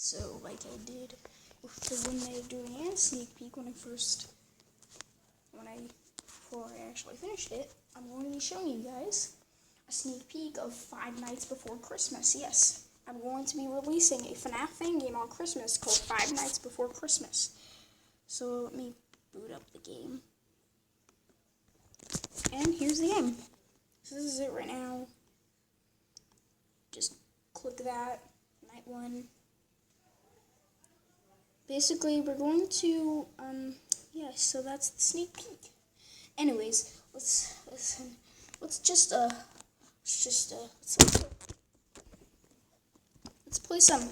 So, like I did with the One Night at Dorian sneak peek before I actually finished it, I'm going to be showing you guys a sneak peek of Five Nights Before Christmas. Yes, I'm going to be releasing a FNAF fan game on Christmas called Five Nights Before Christmas. So let me boot up the game. And here's the game. So this is it right now. Just click that, night one. Basically, we're going to, so that's the sneak peek. Anyways, let's play some,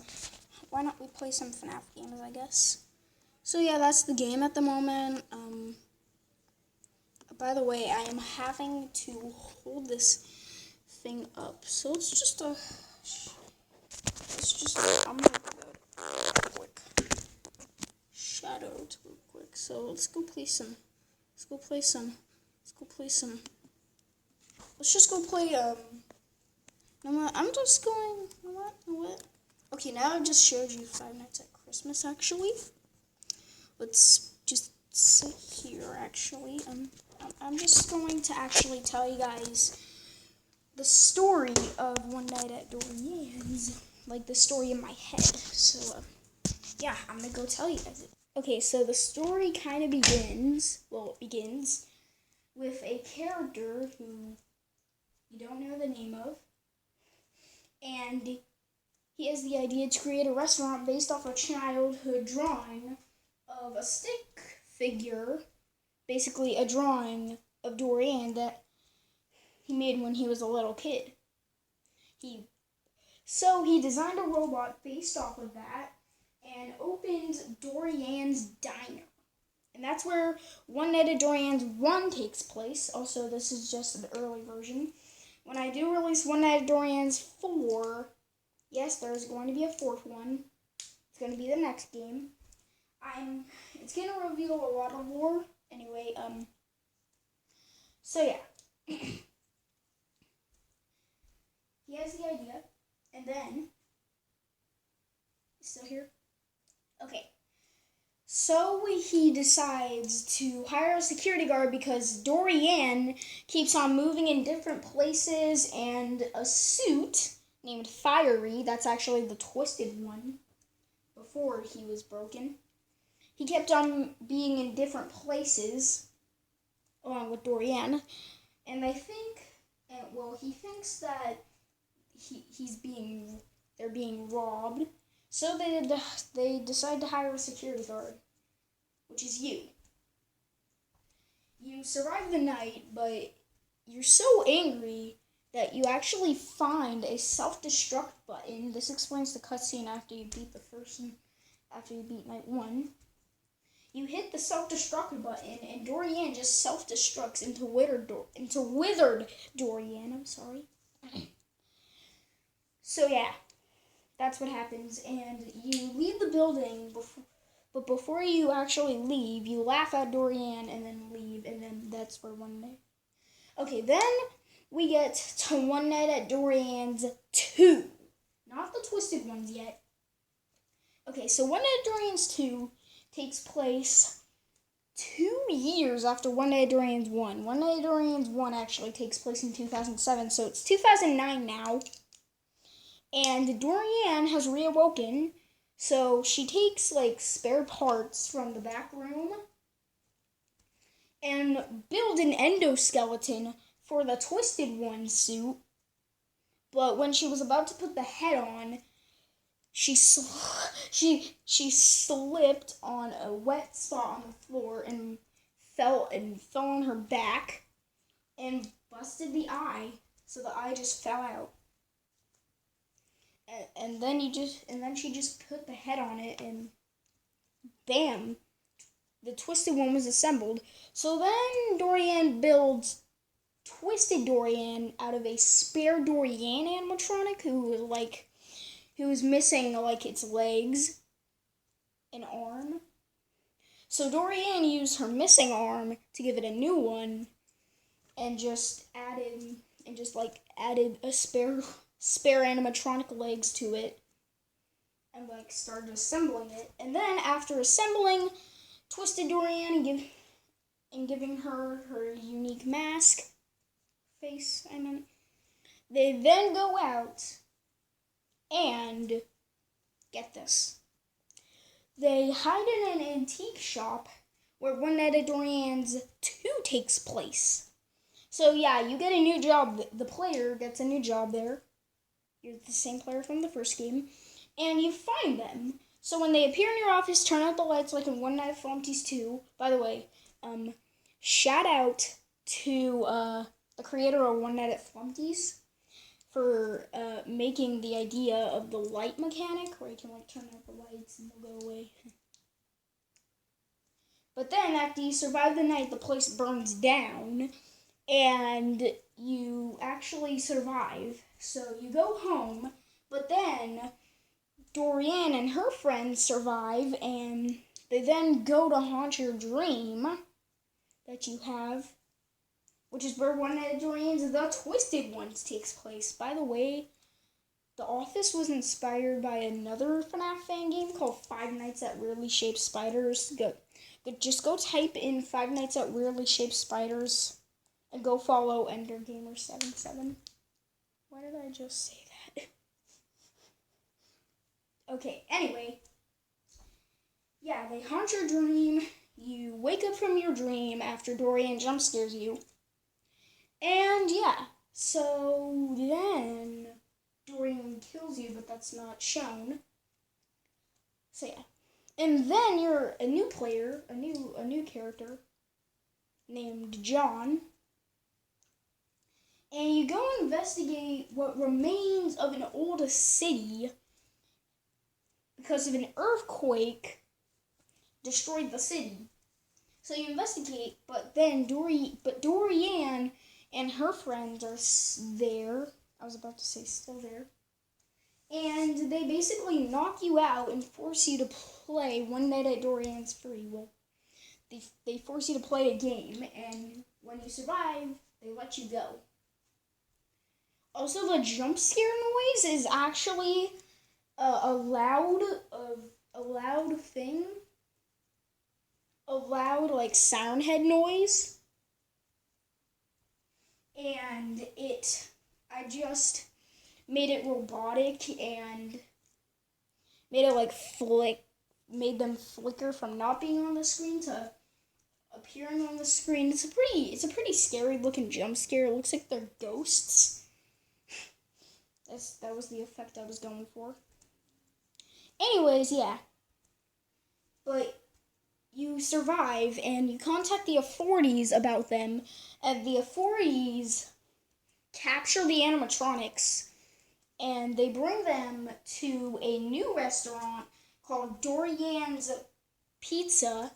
why not we play some FNAF games, I guess. So yeah, that's the game at the moment. By the way, I am having to hold this thing up, so I'm gonna go to quick shadow real quick. So let's just go play, what? Okay, now I've just showed you Five Nights at Christmas, actually. Let's just sit here, actually. I'm just going to actually tell you guys the story of One Night at Dorian's, like the story in my head. So, yeah, I'm gonna go tell you guys it. Okay, so the story kind of begins with a character who you don't know the name of, and he has the idea to create a restaurant based off a childhood drawing of a stick figure, basically a drawing of Dorian that he made when he was a little kid. So he designed a robot based off of that and opened Dorian's Diner. And that's where One Night at Dorian's 1 takes place. Also, this is just an early version. When I do release One Night at Dorian's 4, yes, there's going to be a 4th one. It's going to be the next game. It's going to reveal a lot of lore. Anyway, so yeah. He has the idea, and then, still here? Okay. So he decides to hire a security guard because Dorian keeps on moving in different places, and a suit named Fiery, that's actually the twisted one, before he was broken. He kept on being in different places, along with Dorian, and he thinks that they're being robbed. So they decide to hire a security guard, which is you. You survive the night, but you're so angry that you actually find a self-destruct button. This explains the cutscene after you beat night 1. You hit the self-destruct button, and Dorian just self-destructs into withered Dorian. I'm sorry. So yeah, that's what happens, and you leave the building, but before you actually leave, you laugh at Dorian and then leave, and then that's where One Night. Okay, then we get to One Night at Dorian's 2. Not the twisted ones yet. Okay, so One Night at Dorian's 2 takes place 2 years after One Night at Dorian's 1. One Night at Dorian's 1 actually takes place in 2007, so it's 2009 now. And Dorian has reawoken, so she takes, spare parts from the back room and build an endoskeleton for the Twisted One suit. But when she was about to put the head on, she slipped on a wet spot on the floor and fell on her back and busted the eye, so the eye just fell out. And then she just put the head on it, and bam, the Twisted One was assembled. So then Dorian builds Twisted Dorian out of a spare Dorian animatronic who was missing its legs and arm. So Dorian used her missing arm to give it a new one, and just added a spare animatronic legs to it. and like started assembling it. And then after assembling Twisted Dorian and giving her her unique mask face, they then go out and get this. They hide in an antique shop where One Night at Dorian's 2 takes place. So yeah, you get a new job. The player gets a new job there. You're the same player from the first game. And you find them. So when they appear in your office, turn out the lights like in One Night at Flumpty's 2. By the way, shout out to the creator of One Night at Flumpty's for making the idea of the light mechanic where you can like turn out the lights and they'll go away. But then after you survive the night, the place burns down and you actually survive. So you go home, but then Dorian and her friends survive and they then go to haunt your dream that you have, which is where One Night at Dorian's The Twisted Ones takes place. By the way, The Office was inspired by another FNAF fan game called Five Nights at Weirdly Shaped Spiders. Just go type in Five Nights at Weirdly Shaped Spiders and go follow EnderGamer77. Why did I just say that? Okay, anyway. Yeah, they haunt your dream. You wake up from your dream after Dorian jump scares you. And yeah, so then Dorian kills you, but that's not shown. So yeah. And then you're a new player, a new character named John. And you go investigate what remains of an old city because of an earthquake destroyed the city. So you investigate, but then Dorian and her friends are there. I was about to say still there. And they basically knock you out and force you to play One Night at Dorian's free. Well, they force you to play a game, and when you survive, they let you go. Also, the jump scare noise is actually a loud thing. A loud, like, sound head noise. And I just made it robotic and made it like made them flicker from not being on the screen to appearing on the screen. It's a pretty scary looking jump scare. It looks like they're ghosts. That was the effect I was going for. Anyways, yeah. But you survive and you contact the authorities about them, and the authorities capture the animatronics and they bring them to a new restaurant called Dorian's Pizza,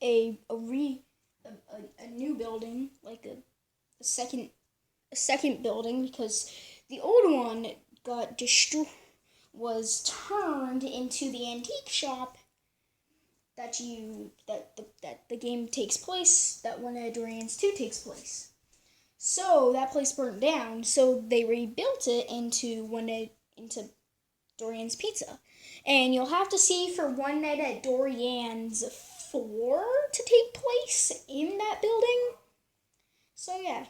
a new building, like a second building, because the old one got destroyed, was turned into the antique shop that the game takes place, that One Night at Dorian's 2 takes place. So that place burned down, so they rebuilt it into Dorian's Pizza. And you'll have to see for One Night at Dorian's 4 to take place in that building. So yeah.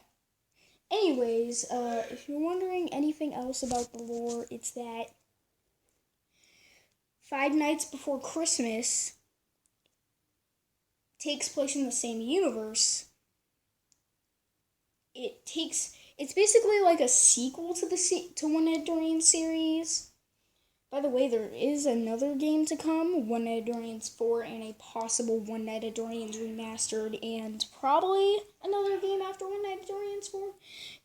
Anyways, if you're wondering anything else about the lore, it's that Five Nights Before Christmas takes place in the same universe. It's basically like a sequel to One Night at Dorian's series. By the way, there is another game to come, One Night at Dorian's 4, and a possible One Night at Dorian's Remastered, and probably another game after One Night at Dorian's 4.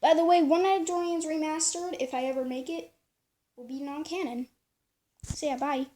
By the way, One Night at Dorian's Remastered, if I ever make it, will be non-canon. So yeah, bye.